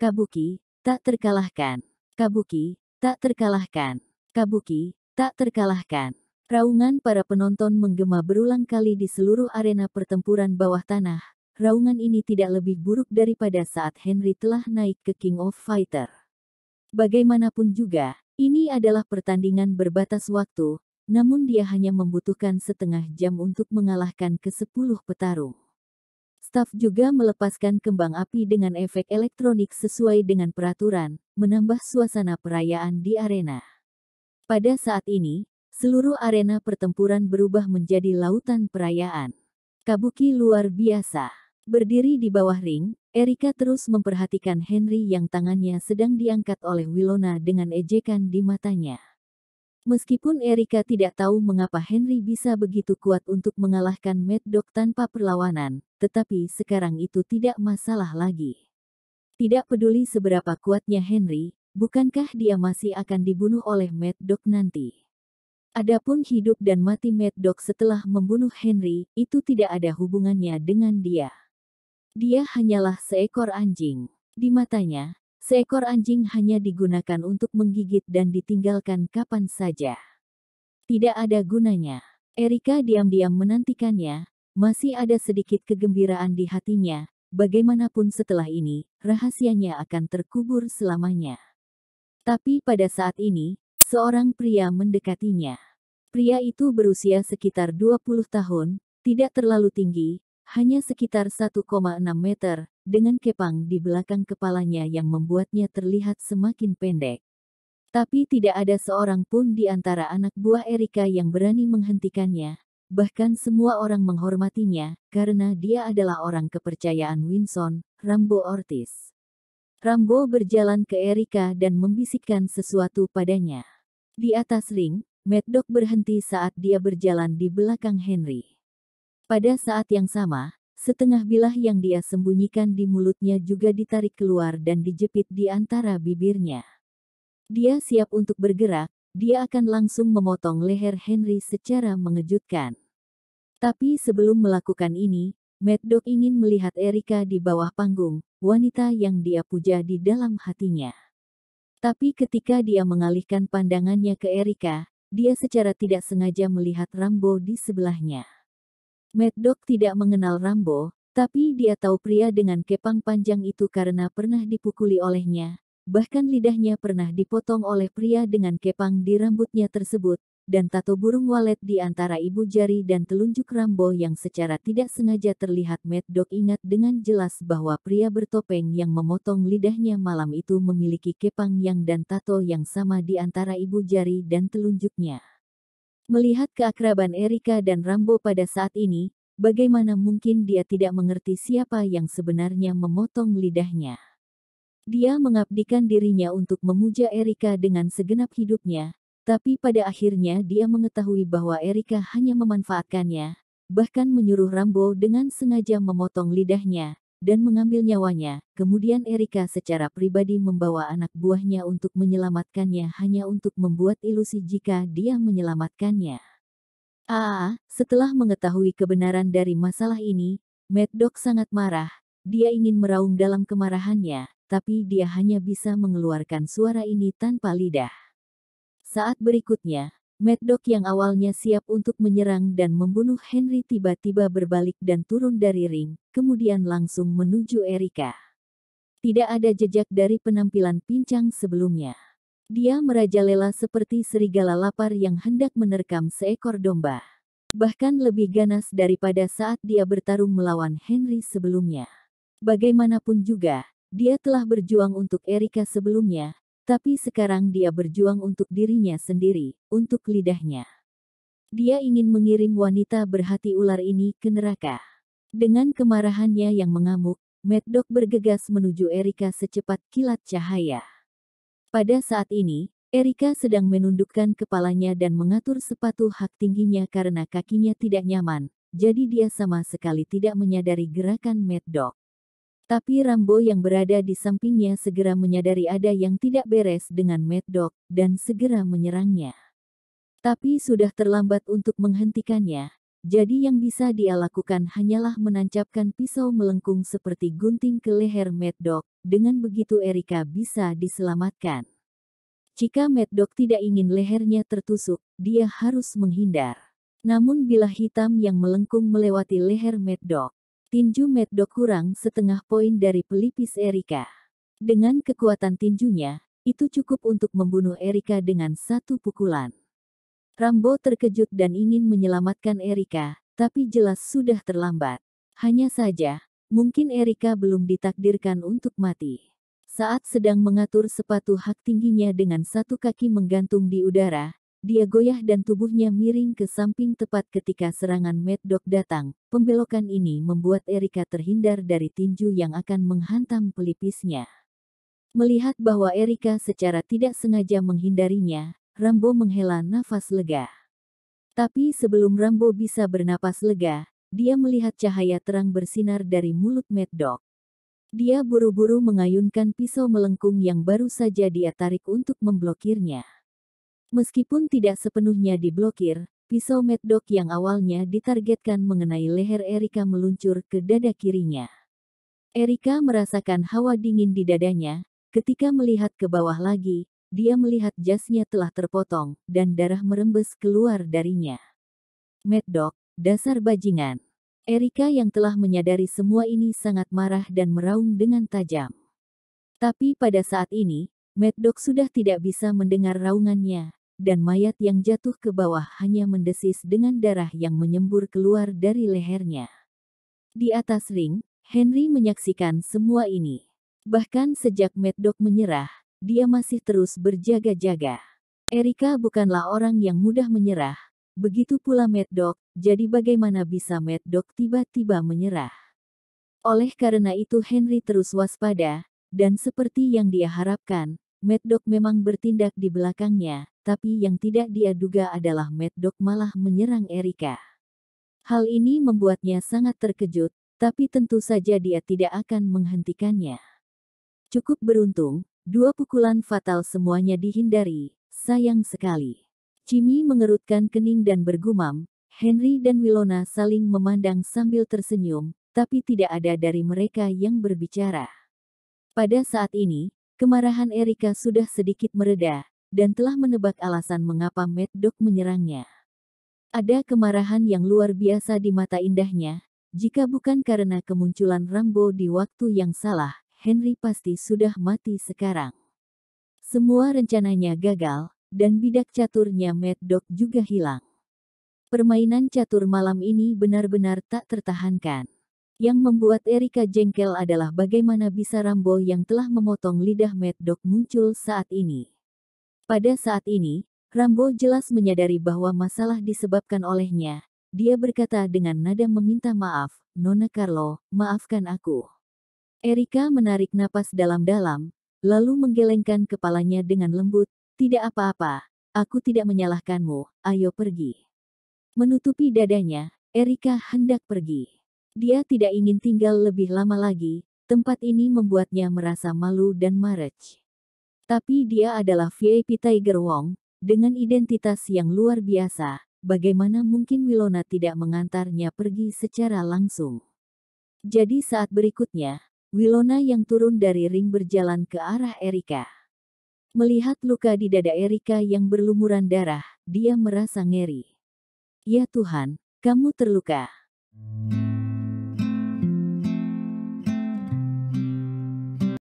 Kabuki, tak terkalahkan. Kabuki, tak terkalahkan. Kabuki, tak terkalahkan. Raungan para penonton menggema berulang kali di seluruh arena pertempuran bawah tanah. Raungan ini tidak lebih buruk daripada saat Henry telah naik ke King of Fighter. Bagaimanapun juga, ini adalah pertandingan berbatas waktu, namun dia hanya membutuhkan setengah jam untuk mengalahkan ke-10 petarung. Staf juga melepaskan kembang api dengan efek elektronik sesuai dengan peraturan, menambah suasana perayaan di arena. Pada saat ini, seluruh arena pertempuran berubah menjadi lautan perayaan. Kabuki luar biasa. Berdiri di bawah ring, Erika terus memperhatikan Henry yang tangannya sedang diangkat oleh Winona dengan ejekan di matanya. Meskipun Erika tidak tahu mengapa Henry bisa begitu kuat untuk mengalahkan Mad Dog tanpa perlawanan, tetapi sekarang itu tidak masalah lagi. Tidak peduli seberapa kuatnya Henry, bukankah dia masih akan dibunuh oleh Mad Dog nanti? Adapun hidup dan mati Mad Dog setelah membunuh Henry, itu tidak ada hubungannya dengan dia. Dia hanyalah seekor anjing. Di matanya, seekor anjing hanya digunakan untuk menggigit dan ditinggalkan kapan saja. Tidak ada gunanya. Erika diam-diam menantikannya, masih ada sedikit kegembiraan di hatinya, bagaimanapun setelah ini, rahasianya akan terkubur selamanya. Tapi pada saat ini, seorang pria mendekatinya. Pria itu berusia sekitar 20 tahun, tidak terlalu tinggi, hanya sekitar 1,6 meter, dengan kepang di belakang kepalanya yang membuatnya terlihat semakin pendek. Tapi tidak ada seorang pun di antara anak buah Erika yang berani menghentikannya, bahkan semua orang menghormatinya, karena dia adalah orang kepercayaan Winston, Rambo Ortiz. Rambo berjalan ke Erika dan membisikkan sesuatu padanya. Di atas ring, Mad Dog berhenti saat dia berjalan di belakang Henry. Pada saat yang sama, setengah bilah yang dia sembunyikan di mulutnya juga ditarik keluar dan dijepit di antara bibirnya. Dia siap untuk bergerak, dia akan langsung memotong leher Henry secara mengejutkan. Tapi sebelum melakukan ini, Mad Dog ingin melihat Erika di bawah panggung, wanita yang dia puja di dalam hatinya. Tapi ketika dia mengalihkan pandangannya ke Erika, dia secara tidak sengaja melihat Rambo di sebelahnya. Mad Dog tidak mengenal Rambo, tapi dia tahu pria dengan kepang panjang itu karena pernah dipukuli olehnya. Bahkan lidahnya pernah dipotong oleh pria dengan kepang di rambutnya tersebut, dan tato burung walet di antara ibu jari dan telunjuk Rambo yang secara tidak sengaja terlihat. Mad Dog ingat dengan jelas bahwa pria bertopeng yang memotong lidahnya malam itu memiliki kepang yang dan tato yang sama di antara ibu jari dan telunjuknya. Melihat keakraban Erika dan Rambo pada saat ini, bagaimana mungkin dia tidak mengerti siapa yang sebenarnya memotong lidahnya. Dia mengabdikan dirinya untuk memuja Erika dengan segenap hidupnya, tapi pada akhirnya dia mengetahui bahwa Erika hanya memanfaatkannya, bahkan menyuruh Rambo dengan sengaja memotong lidahnya, dan mengambil nyawanya. Kemudian Erika secara pribadi membawa anak buahnya untuk menyelamatkannya hanya untuk membuat ilusi jika dia menyelamatkannya. Setelah mengetahui kebenaran dari masalah ini, Mad Dog sangat marah. Dia ingin meraung dalam kemarahannya, tapi dia hanya bisa mengeluarkan suara ini tanpa lidah. Saat berikutnya, Mad Dog yang awalnya siap untuk menyerang dan membunuh Henry tiba-tiba berbalik dan turun dari ring, kemudian langsung menuju Erika. Tidak ada jejak dari penampilan pincang sebelumnya. Dia merajalela seperti serigala lapar yang hendak menerkam seekor domba. Bahkan lebih ganas daripada saat dia bertarung melawan Henry sebelumnya. Bagaimanapun juga, dia telah berjuang untuk Erika sebelumnya, tapi sekarang dia berjuang untuk dirinya sendiri, untuk lidahnya. Dia ingin mengirim wanita berhati ular ini ke neraka. Dengan kemarahannya yang mengamuk, Mad Dog bergegas menuju Erika secepat kilat cahaya. Pada saat ini, Erika sedang menundukkan kepalanya dan mengatur sepatu hak tingginya karena kakinya tidak nyaman, jadi dia sama sekali tidak menyadari gerakan Mad Dog. Tapi Rambo yang berada di sampingnya segera menyadari ada yang tidak beres dengan Mad Dog, dan segera menyerangnya. Tapi sudah terlambat untuk menghentikannya. jadi yang bisa dia lakukan hanyalah menancapkan pisau melengkung seperti gunting ke leher Mad Dog. Dengan begitu Erika bisa diselamatkan. Jika Mad Dog tidak ingin lehernya tertusuk, dia harus menghindar. Namun bilah hitam yang melengkung melewati leher Mad Dog. Tinju Mad Dog kurang setengah poin dari pelipis Erika. Dengan kekuatan tinjunya, itu cukup untuk membunuh Erika dengan satu pukulan. Rambo terkejut dan ingin menyelamatkan Erika, tapi jelas sudah terlambat. Hanya saja, mungkin Erika belum ditakdirkan untuk mati. Saat sedang mengatur sepatu hak tingginya dengan satu kaki menggantung di udara, dia goyah dan tubuhnya miring ke samping tepat ketika serangan Mad Dog datang. Pembelokan ini membuat Erika terhindar dari tinju yang akan menghantam pelipisnya. Melihat bahwa Erika secara tidak sengaja menghindarinya, Rambo menghela nafas lega. Tapi sebelum Rambo bisa bernapas lega, dia melihat cahaya terang bersinar dari mulut Mad Dog. Dia buru-buru mengayunkan pisau melengkung yang baru saja dia tarik untuk memblokirnya. Meskipun tidak sepenuhnya diblokir, pisau Mad Dog yang awalnya ditargetkan mengenai leher Erika meluncur ke dada kirinya. Erika merasakan hawa dingin di dadanya. Ketika melihat ke bawah lagi, dia melihat jasnya telah terpotong, dan darah merembes keluar darinya. Mad Dog, dasar bajingan. Erika yang telah menyadari semua ini sangat marah dan meraung dengan tajam. Tapi pada saat ini, Mad Dog sudah tidak bisa mendengar raungannya, dan mayat yang jatuh ke bawah hanya mendesis dengan darah yang menyembur keluar dari lehernya. Di atas ring, Henry menyaksikan semua ini. Bahkan sejak Mad Dog menyerah, dia masih terus berjaga-jaga. Erika bukanlah orang yang mudah menyerah. Begitu pula Mad Dog, jadi bagaimana bisa Mad Dog tiba-tiba menyerah? Oleh karena itu Henry terus waspada, dan seperti yang dia harapkan, Mad Dog memang bertindak di belakangnya, tapi yang tidak dia duga adalah Mad Dog malah menyerang Erika. Hal ini membuatnya sangat terkejut, tapi tentu saja dia tidak akan menghentikannya. Cukup beruntung, dua pukulan fatal semuanya dihindari, sayang sekali. Jimmy mengerutkan kening dan bergumam. Henry dan Winona saling memandang sambil tersenyum, tapi tidak ada dari mereka yang berbicara. Pada saat ini, kemarahan Erika sudah sedikit mereda, dan telah menebak alasan mengapa Mad Dog menyerangnya. Ada kemarahan yang luar biasa di mata indahnya. Jika bukan karena kemunculan Rambo di waktu yang salah, Henry pasti sudah mati sekarang. Semua rencananya gagal, dan bidak caturnya Mad Dog juga hilang. Permainan catur malam ini benar-benar tak tertahankan. Yang membuat Erika jengkel adalah bagaimana bisa Rambo yang telah memotong lidah Mad Dog muncul saat ini. Pada saat ini, Rambo jelas menyadari bahwa masalah disebabkan olehnya. Dia berkata dengan nada meminta maaf, "Nona Carlo, maafkan aku." Erika menarik napas dalam-dalam, lalu menggelengkan kepalanya dengan lembut. "Tidak apa-apa, aku tidak menyalahkanmu, ayo pergi." Menutupi dadanya, Erika hendak pergi. Dia tidak ingin tinggal lebih lama lagi, tempat ini membuatnya merasa malu dan marah. Tapi dia adalah VIP Tiger Wong, dengan identitas yang luar biasa, bagaimana mungkin Winona tidak mengantarnya pergi secara langsung. Jadi saat berikutnya, Winona yang turun dari ring berjalan ke arah Erika. Melihat luka di dada Erika yang berlumuran darah, dia merasa ngeri. "Ya Tuhan, kamu terluka."